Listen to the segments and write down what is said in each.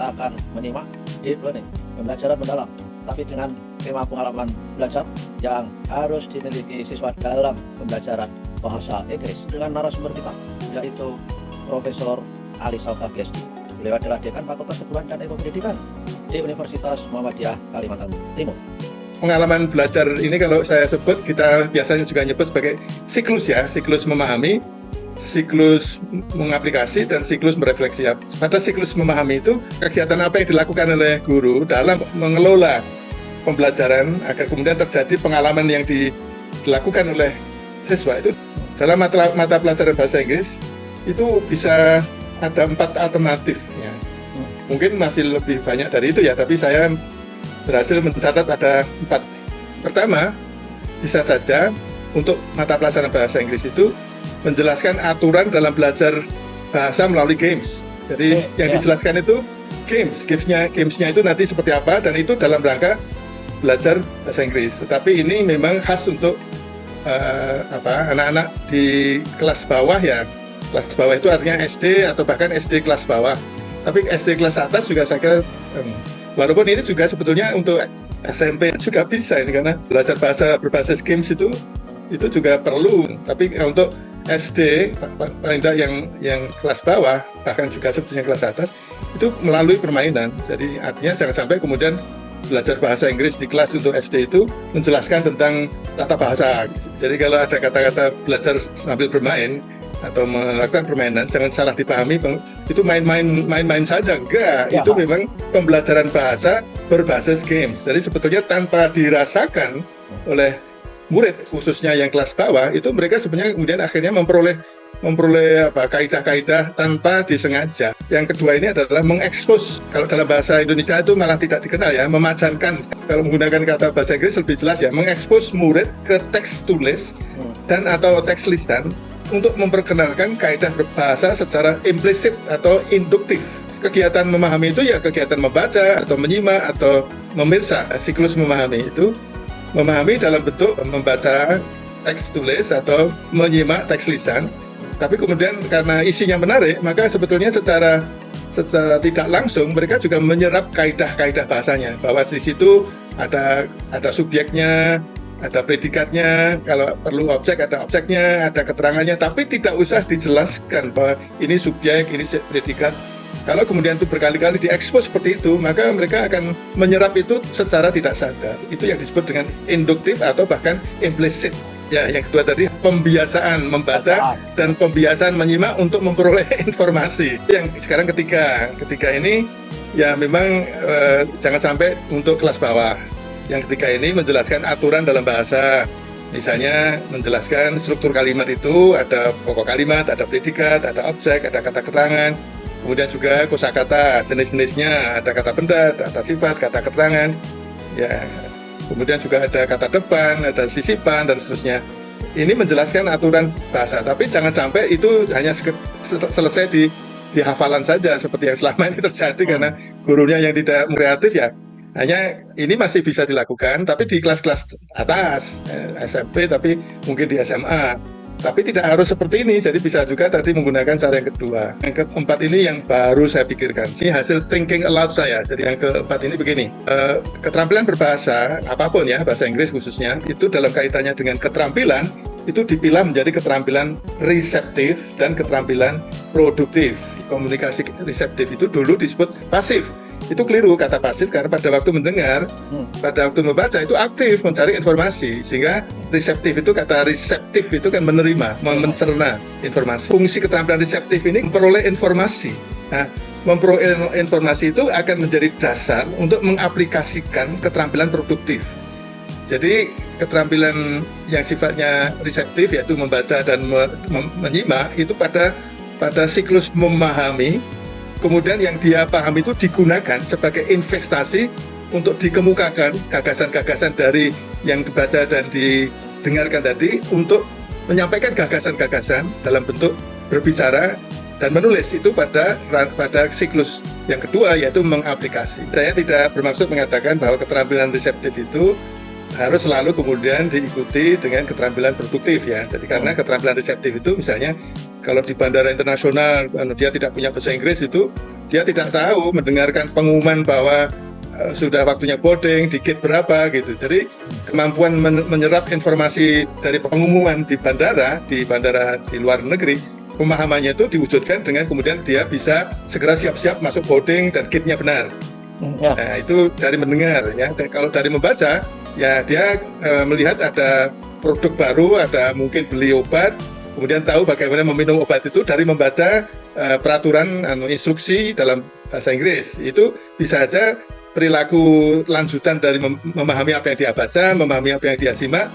kita akan menyimak deep learning, pembelajaran mendalam, tapi dengan tema pengalaman belajar yang harus dimiliki siswa dalam pembelajaran bahasa Inggris dengan narasumber kita, yaitu Profesor Ali Sauka PhD. Beliau adalah Dekan Fakultas Keguruan dan Ilmu Pendidikan di Universitas Muhammadiyah Kalimantan Timur. Pengalaman belajar ini kalau saya sebut, kita biasanya juga nyebut sebagai siklus ya, siklus memahami, siklus mengaplikasi, dan siklus merefleksi. Pada siklus memahami itu, kegiatan apa yang dilakukan oleh guru dalam mengelola pembelajaran agar kemudian terjadi pengalaman yang dilakukan oleh siswa itu. Dalam mata pelajaran bahasa Inggris itu bisa ada 4 alternatifnya. Mungkin masih lebih banyak dari itu ya, tapi saya berhasil mencatat ada 4. Pertama, bisa saja untuk mata pelajaran bahasa Inggris itu menjelaskan aturan dalam belajar bahasa melalui games. Jadi yang dijelaskan itu gamesnya itu nanti seperti apa, dan itu dalam rangka belajar bahasa Inggris. Tetapi ini memang khas untuk anak-anak di kelas bawah ya. Kelas bawah itu artinya SD atau bahkan SD kelas bawah. Tapi SD kelas atas juga saya kira, walaupun ini juga sebetulnya untuk SMP juga bisa ini, karena belajar bahasa berbasis games itu juga perlu. Tapi untuk SD paling tidak yang kelas bawah, bahkan juga sebetulnya kelas atas, itu melalui permainan. Jadi artinya jangan sampai kemudian belajar bahasa Inggris di kelas untuk SD itu menjelaskan tentang tata bahasa. Jadi kalau ada kata-kata belajar sambil bermain atau melakukan permainan, jangan salah dipahami itu main-main saja. Enggak, itu memang pembelajaran bahasa berbasis games. Jadi sebetulnya tanpa dirasakan oleh murid, khususnya yang kelas bawah, itu mereka sebenarnya kemudian akhirnya memperoleh kaidah-kaidah tanpa disengaja. Yang kedua ini adalah mengekspos. Kalau dalam bahasa Indonesia itu malah tidak dikenal ya, memacankan. Kalau menggunakan kata bahasa Inggris lebih jelas ya, mengekspos murid ke teks tulis dan atau teks lisan untuk memperkenalkan kaidah berbahasa secara implisit atau induktif. Kegiatan memahami itu ya kegiatan membaca atau menyimak atau memirsa. Siklus memahami itu memahami dalam bentuk membaca teks tulis atau menyimak teks lisan. Tapi kemudian karena isinya menarik, maka sebetulnya secara tidak langsung mereka juga menyerap kaidah-kaidah bahasanya, bahwa di situ ada subjeknya, ada predikatnya, kalau perlu objek ada objeknya, ada keterangannya, tapi tidak usah dijelaskan bahwa ini subjek, ini predikat. Kalau kemudian itu berkali-kali diekspos seperti itu, maka mereka akan menyerap itu secara tidak sadar. Itu yang disebut dengan induktif atau bahkan implisit. Ya, yang kedua tadi pembiasaan membaca dan pembiasaan menyimak untuk memperoleh informasi. Yang sekarang ketiga ini ya memang jangan sampai untuk kelas bawah. Yang ketiga ini menjelaskan aturan dalam bahasa. Misalnya menjelaskan struktur kalimat itu, ada pokok kalimat, ada predikat, ada objek, ada kata keterangan. Kemudian juga kosakata, jenis-jenisnya, ada kata benda, ada sifat, kata keterangan. Ya, kemudian juga ada kata depan, ada sisipan, dan seterusnya. Ini menjelaskan aturan bahasa, tapi jangan sampai itu hanya selesai di hafalan saja seperti yang selama ini terjadi, karena gurunya yang tidak kreatif ya. Hanya ini masih bisa dilakukan, tapi di kelas-kelas atas, SMP, tapi mungkin di SMA. Tapi tidak harus seperti ini, jadi bisa juga tadi menggunakan cara yang kedua. Yang keempat ini yang baru saya pikirkan. Ini hasil thinking aloud saya. Jadi yang keempat ini begini, keterampilan berbahasa, apapun ya, bahasa Inggris khususnya, itu dalam kaitannya dengan keterampilan, itu dipilah menjadi keterampilan reseptif dan keterampilan produktif. Komunikasi reseptif itu dulu disebut pasif. Itu keliru kata pasif, karena pada waktu mendengar, pada waktu membaca itu aktif mencari informasi, sehingga reseptif itu, kata reseptif itu kan menerima, mencerna informasi. Fungsi keterampilan reseptif ini memperoleh informasi. Nah, memperoleh informasi itu akan menjadi dasar untuk mengaplikasikan keterampilan produktif. Jadi keterampilan yang sifatnya reseptif, yaitu membaca dan menyimak, itu pada siklus memahami. Kemudian yang dia paham itu digunakan sebagai investasi untuk dikemukakan gagasan-gagasan dari yang dibaca dan didengarkan tadi, untuk menyampaikan gagasan-gagasan dalam bentuk berbicara dan menulis, itu pada siklus yang kedua, yaitu mengaplikasi. Saya tidak bermaksud mengatakan bahwa keterampilan reseptif itu harus selalu kemudian diikuti dengan keterampilan produktif ya. Jadi karena keterampilan reseptif itu misalnya kalau di bandara internasional dia tidak punya bahasa Inggris, itu dia tidak tahu mendengarkan pengumuman bahwa sudah waktunya boarding, di gate berapa gitu. Jadi kemampuan menyerap informasi dari pengumuman di bandara di luar negeri, pemahamannya itu diwujudkan dengan kemudian dia bisa segera siap-siap masuk boarding dan gate-nya benar. Ya. Nah, itu dari mendengar ya. Dan kalau dari membaca, ya dia melihat ada produk baru, ada mungkin beli obat, kemudian tahu bagaimana meminum obat itu dari membaca peraturan instruksi dalam bahasa Inggris. Itu bisa saja perilaku lanjutan dari memahami apa yang dia baca, memahami apa yang dia simak,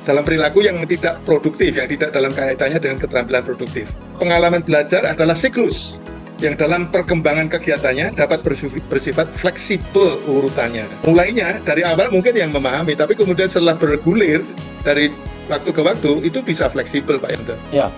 dalam perilaku yang tidak produktif, yang tidak dalam kaitannya dengan keterampilan produktif. Pengalaman belajar adalah siklus yang dalam perkembangan kegiatannya dapat bersifat fleksibel urutannya. Mulainya dari awal mungkin yang memahami, tapi kemudian setelah bergulir dari waktu ke waktu itu bisa fleksibel, Pak Yanto. Ya.